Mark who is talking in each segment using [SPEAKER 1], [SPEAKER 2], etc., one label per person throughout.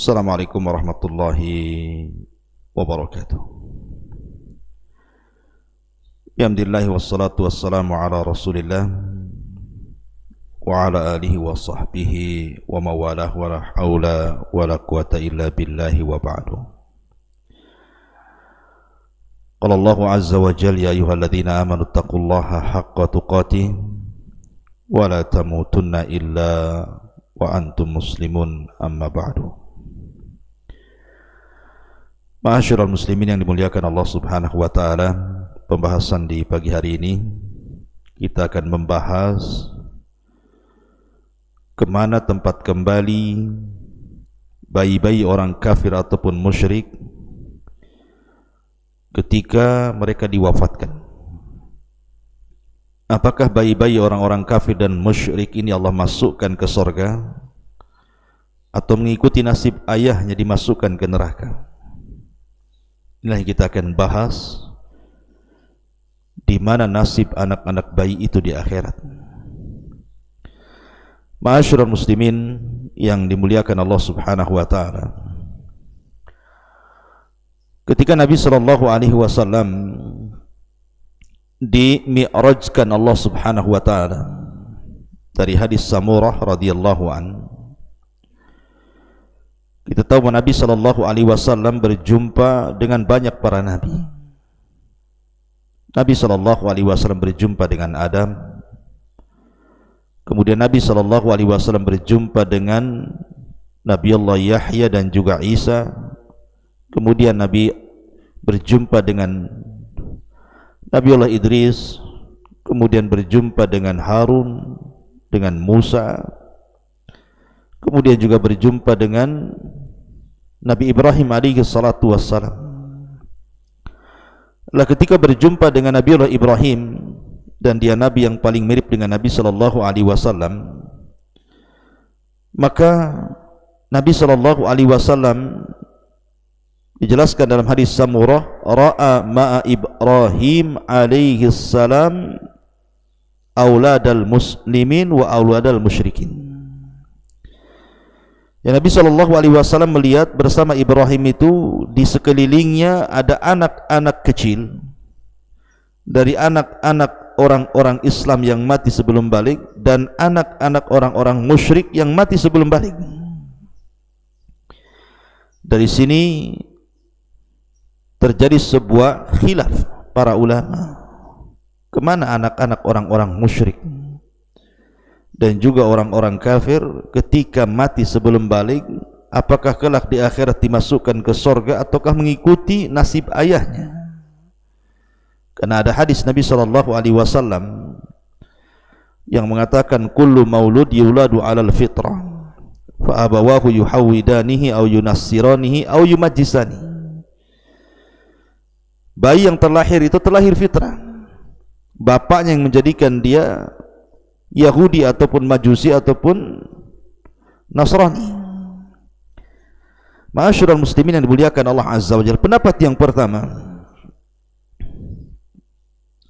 [SPEAKER 1] Assalamualaikum warahmatullahi wabarakatuh. Alhamdulillah wassalatu wassalamu ala Rasulillah wa ala alihi wa sahbihi wa mawalah wa la haula wa la quwata illa billahi wa ba'du. Qala Allahu azza wa jalla ya ayyuhalladzina amanu taqullaha haqqa tuqatih wa la tamutunna illa wa antum muslimun amma ba'du. Ma'asyiral muslimin yang dimuliakan Allah Subhanahu wa taala, pembahasan di pagi hari ini kita akan membahas kemana tempat kembali bayi-bayi orang kafir ataupun musyrik ketika mereka diwafatkan. Apakah bayi-bayi orang-orang kafir dan musyrik ini Allah masukkan ke surga atau mengikuti nasib ayahnya dimasukkan ke neraka? Inilah yang kita akan bahas, di mana nasib anak-anak bayi itu di akhirat. Ma'asyiral muslimin yang dimuliakan Allah Subhanahu wa taala, ketika Nabi sallallahu alaihi wasallam dimi'rajkan Allah Subhanahu wa taala dari hadis Samurah radhiyallahu anhu, kita tahu Nabi sallallahu alaihi wasallam berjumpa dengan banyak para nabi. Nabi sallallahu alaihi wasallam berjumpa dengan Adam. Kemudian Nabi sallallahu alaihi wasallam berjumpa dengan Nabi Allah Yahya dan juga Isa. Kemudian Nabi berjumpa dengan Nabi Allah Idris. Kemudian berjumpa dengan Harun, dengan Musa. Kemudian juga berjumpa dengan Nabi Ibrahim alaihi salatu wassalam. Lah ketika berjumpa dengan Nabi Allah Ibrahim, dan dia nabi yang paling mirip dengan Nabi sallallahu alaihi wasallam, maka Nabi sallallahu alaihi wasallam dijelaskan dalam hadis Samurah, ra'a ma'a Ibrahim alaihi salam auladal muslimin wa auladal musyrikin. Ya, Nabi SAW melihat bersama Ibrahim itu di sekelilingnya ada anak-anak kecil dari anak-anak orang-orang Islam yang mati sebelum balik dan anak-anak orang-orang musyrik yang mati sebelum balik. Dari sini terjadi sebuah khilaf para ulama, kemana anak-anak orang-orang musyrik dan juga orang-orang kafir ketika mati sebelum balik, apakah kelak di akhirat dimasukkan ke surga ataukah mengikuti nasib ayahnya? Karena ada hadis Nabi SAW yang mengatakan kullu maulud yuladu alal fitrah fa abawahu yuhawidanihi au yunassiranihi au yumajjisani. Bayi yang terlahir itu terlahir fitrah, bapaknya yang menjadikan dia Yahudi ataupun Majusi ataupun Nasrani. Ma'asyiral muslimin yang dimuliakan Allah Azza wa Jalla, pendapat yang pertama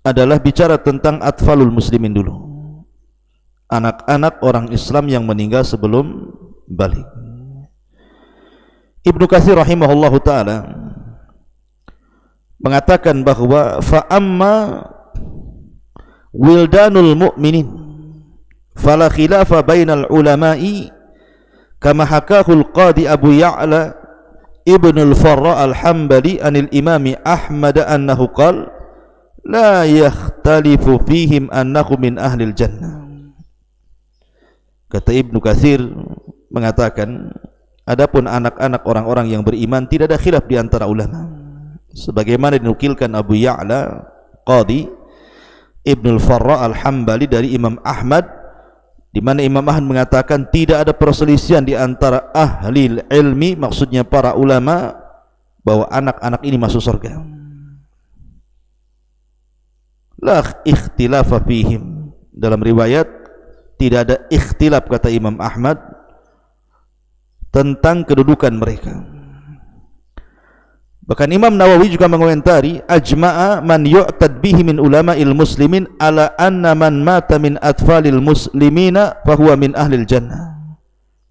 [SPEAKER 1] adalah bicara tentang atfalul muslimin dulu, anak-anak orang Islam yang meninggal sebelum balik. Ibnu Katsir rahimahullahu taala mengatakan bahwa fa amma wildanul mu'minin fala khilafa bainal ulama'i kama hakahul qadi Abu Ya'la ibn al-Farra al-Hambali anil imami Ahmad annahu qala la yakhtalifu fihim annahu min ahlil jannah. Kata Ibnu Katsir mengatakan, adapun anak-anak orang-orang yang beriman tidak ada khilaf di antara ulama, sebagaimana dinukilkan Abu Ya'la qadi Ibn al-Farra al-Hambali dari Imam Ahmad, di mana Imam Ahmad mengatakan tidak ada perselisihan di antara ahli ilmi, maksudnya para ulama, bahwa anak-anak ini masuk surga. La ikhtilafa fihim, dalam riwayat tidak ada ikhtilaf kata Imam Ahmad tentang kedudukan mereka. Bahkan Imam Nawawi juga mengomentari, ajma'a man yu'tad bihi min ulama'il muslimin ala anna man mata min atfalil muslimina fahuwa min ahlil jannah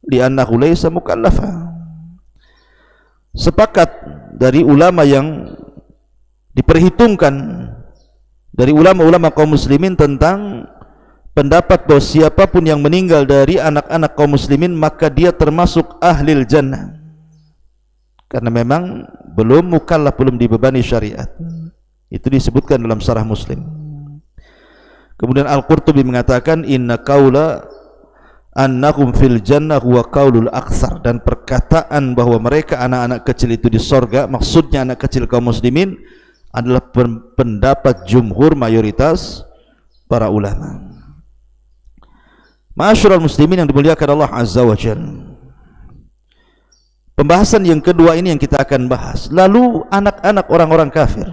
[SPEAKER 1] li'annahu laysa mukallafa. sepakat dari ulama yang diperhitungkan dari ulama-ulama kaum muslimin tentang pendapat bahwa siapapun yang meninggal dari anak-anak kaum muslimin maka dia termasuk ahlil jannah, karena memang belum mukallaf, belum dibebani syariat. Itu disebutkan dalam Syarah Muslim. Kemudian Al-Qurtubi mengatakan inna qaula annahum fil jannah huwa qaulul aktsar, dan perkataan bahwa mereka anak-anak kecil itu di sorga, maksudnya anak kecil kaum muslimin, adalah pendapat jumhur mayoritas para ulama. Ma'asyiral muslimin yang dimuliakan Allah Azza wa Jalla, pembahasan yang kedua ini yang kita akan bahas. Lalu anak-anak orang-orang kafir,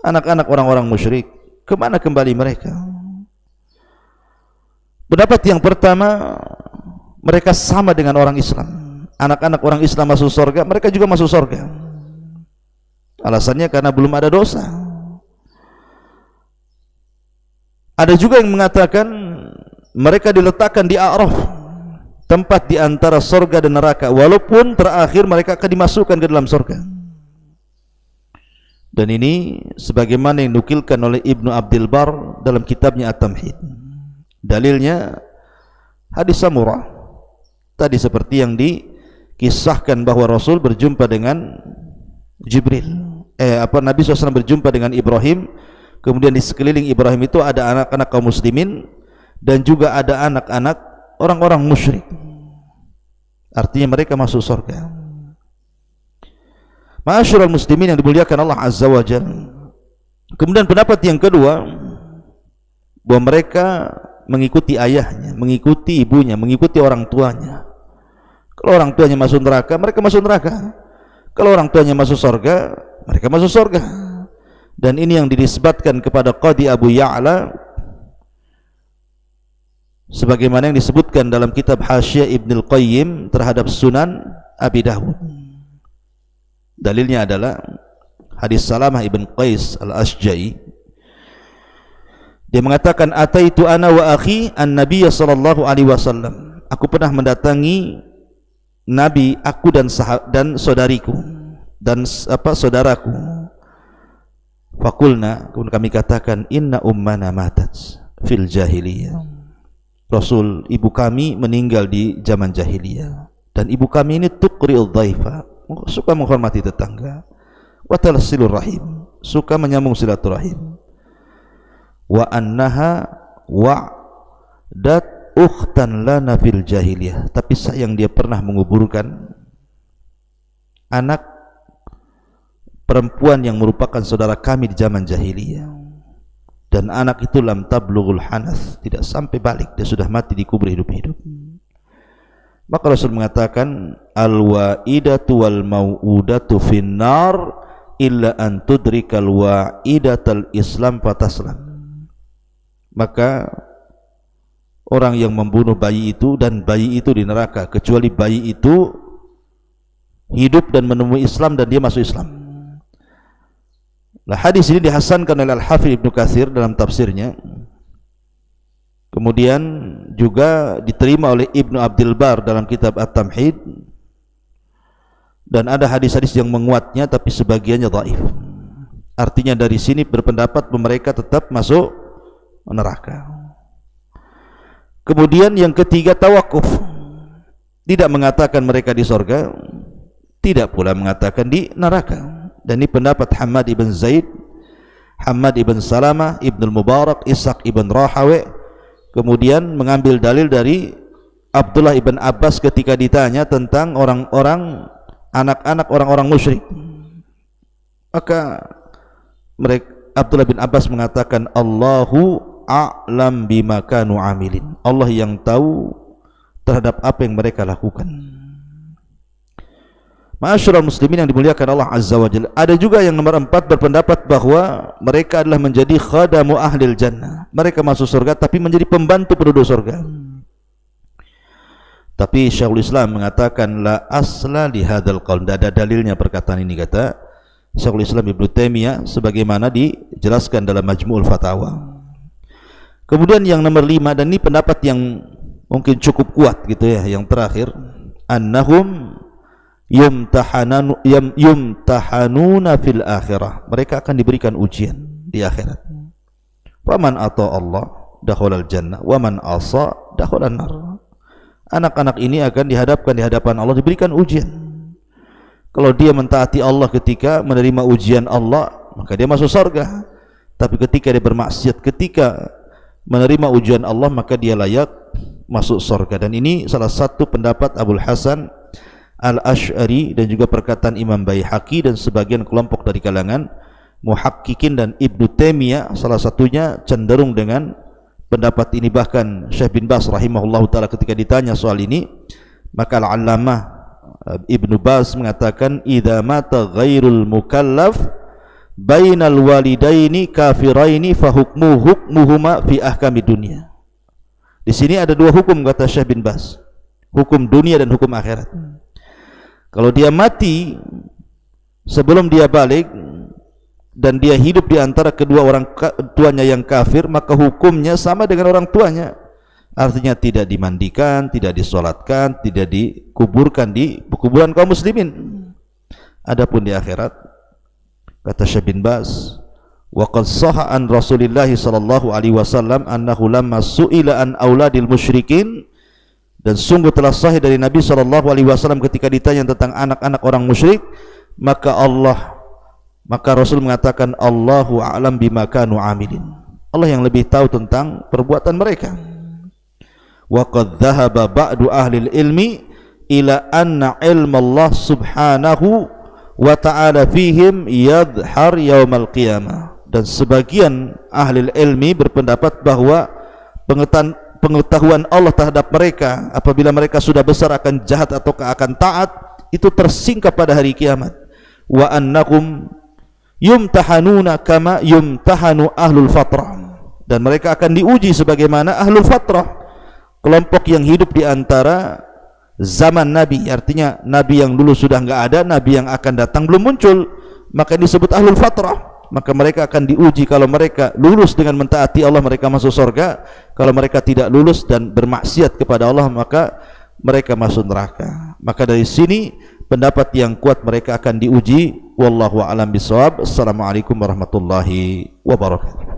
[SPEAKER 1] anak-anak orang-orang musyrik, kemana kembali mereka? Pendapat yang pertama, mereka sama dengan orang Islam. Anak-anak orang Islam masuk surga, mereka juga masuk surga. Alasannya karena belum ada dosa. Ada juga yang mengatakan mereka diletakkan di A'raf, tempat di antara surga dan neraka, walaupun terakhir mereka akan dimasukkan ke dalam surga. Dan ini sebagaimana yang dinukilkan oleh Ibnu Abdul Bar dalam kitabnya At-Tamhid. Dalilnya hadis Samurah tadi, seperti yang dikisahkan bahwa Rasul berjumpa dengan Jibril, Nabi SAW berjumpa dengan Ibrahim, kemudian di sekeliling Ibrahim itu ada anak-anak kaum muslimin dan juga ada anak-anak orang-orang musyrik. Artinya mereka masuk surga. Ma'asyiral muslimin yang dimuliakan Allah Azza wa Jalla. Kemudian pendapat yang kedua, bahwa mereka mengikuti ayahnya, mengikuti ibunya, mengikuti orang tuanya. Kalau orang tuanya masuk neraka, mereka masuk neraka. Kalau orang tuanya masuk surga, mereka masuk surga. Dan ini yang dinisbatkan kepada Qadi Abu Ya'la, sebagaimana yang disebutkan dalam kitab Hasyiah Ibnul Qayyim terhadap Sunan Abi Dawud. Dalilnya adalah hadis Salamah ibn Qais al-Ashja'i. Dia mengatakan, ataitu ana wa akhi an-nabiy sallallahu alaihi wasallam. Aku pernah mendatangi Nabi, aku dan saudariku dan saudaraku. Fakulna, kemudian kami katakan, inna ummana matat fil jahiliyah. Rasul, ibu kami meninggal di zaman jahiliyah, dan ibu kami ini tuqri'ul dhaifa, suka menghormati tetangga, wa talsilur rahim, suka menyambung silaturahim, wa annaha wa'dat ukhtan lana fil jahiliyah. Tapi sayang dia pernah menguburkan anak perempuan yang merupakan saudara kami di zaman jahiliyah, dan anak itu lam tablughul hanas, tidak sampai balik, dia sudah mati dikubur hidup-hidup. Maka Rasul mengatakan, al-wa'idatu wal mau'udatu finnar illa an tudrikal wa'idatal islam fataslam. Maka orang yang membunuh bayi itu, dan bayi itu di neraka, kecuali bayi itu hidup dan menemui Islam dan dia masuk Islam. Nah, hadis ini dihasankan oleh Al-Hafidz Ibnu Katsir dalam tafsirnya. Kemudian juga diterima oleh Ibnu Abdul Bar dalam kitab At-Tamhid. Dan ada hadis-hadis yang menguatnya, tapi sebagiannya dhaif. Artinya dari sini berpendapat mereka tetap masuk neraka. Kemudian yang ketiga, tawakuf. Tidak mengatakan mereka di surga, tidak pula mengatakan di neraka. Dan ini pendapat Hamad ibn Zaid, Hamad ibn Salamah, Ibnul Mubarak, Ishaq ibn Rahawi. Kemudian mengambil dalil dari Abdullah ibn Abbas ketika ditanya tentang orang-orang, anak-anak orang-orang musyrik. Maka mereka, Abdullah bin Abbas mengatakan, Allahu a'lam bima kanu amilin. Allah yang tahu terhadap apa yang mereka lakukan. Ma'asyiral muslimin yang dimuliakan Allah Azza wa Jalla. Ada juga yang nomor 4 berpendapat bahwa mereka adalah menjadi khadamu ahlil jannah. Mereka masuk surga tapi menjadi pembantu penduduk surga. Tapi Syekhul Islam mengatakan la asla li hadzal qaul. Tidak ada dalilnya perkataan ini, kata Syekhul Islam Ibnu Taimiyah, sebagaimana dijelaskan dalam Majmu'ul Fatawa. Kemudian yang nomor 5, dan ini pendapat yang mungkin cukup kuat gitu ya, yang terakhir, annahum yumtahanuna fil akhirah, mereka akan diberikan ujian di akhirat. Faman ata Allah dakhalal jannah wa man asa dakhalan nar. Anak-anak ini akan dihadapkan di hadapan Allah, diberikan ujian. Kalau dia mentaati Allah ketika menerima ujian Allah, maka dia masuk surga. Tapi ketika dia bermaksiat ketika menerima ujian Allah, maka dia layak masuk surga. Dan ini salah satu pendapat Abul Hasan Al-Asy'ari dan juga perkataan Imam Baihaqi dan sebagian kelompok dari kalangan muhaqqiqin, dan Ibnu Taimiyah salah satunya cenderung dengan pendapat ini. Bahkan Syekh bin Baz rahimahullahu taala ketika ditanya soal ini, maka Al-Allamah Ibnu Baz mengatakan, idza mata ghairul mukallaf bainal walidaini kafiraini fa hukmuhuma fi ahkami dunya. Di sini ada dua hukum kata Syekh bin Baz, hukum dunia dan hukum akhirat. Kalau dia mati sebelum dia balik dan dia hidup di antara kedua orang tuanya yang kafir, maka hukumnya sama dengan orang tuanya. Artinya tidak dimandikan, tidak disolatkan, tidak dikuburkan di kuburan kaum muslimin. Adapun di akhirat, kata Syekh bin Baz, wa qad sahha an Rasulillah sallallahu alaihi wasallam annahu lamma su'ila an auladil musyrikin, dan sungguh telah sahih dari Nabi sallallahu alaihi wasallam ketika ditanya tentang anak-anak orang musyrik, maka Rasul mengatakan, Allahu a'lam bima kanu amilin. Allah yang lebih tahu tentang perbuatan mereka. Wa qad dhahaba ba'du ahli ilmi ila anna ilma Allah subhanahu wa ta'ala fihim yadhhar yaumal qiyamah. Dan sebagian ahli ilmi berpendapat bahwa pengetahuan Allah terhadap mereka apabila mereka sudah besar akan jahat atau akan taat itu tersingkap pada hari kiamat. Wa annahum yumtahanuna kama yumtahanu ahlul fatrah, dan mereka akan diuji sebagaimana ahlul fatrah, kelompok yang hidup di antara zaman Nabi. Artinya Nabi yang dulu sudah enggak ada, Nabi yang akan datang belum muncul, maka disebut ahlul fatrah. Maka mereka akan diuji. Kalau mereka lulus dengan mentaati Allah, mereka masuk surga. Kalau mereka tidak lulus dan bermaksiat kepada Allah, maka mereka masuk neraka. Maka dari sini pendapat yang kuat mereka akan diuji. Wallahu a'lam bishawab. Assalamualaikum warahmatullahi wabarakatuh.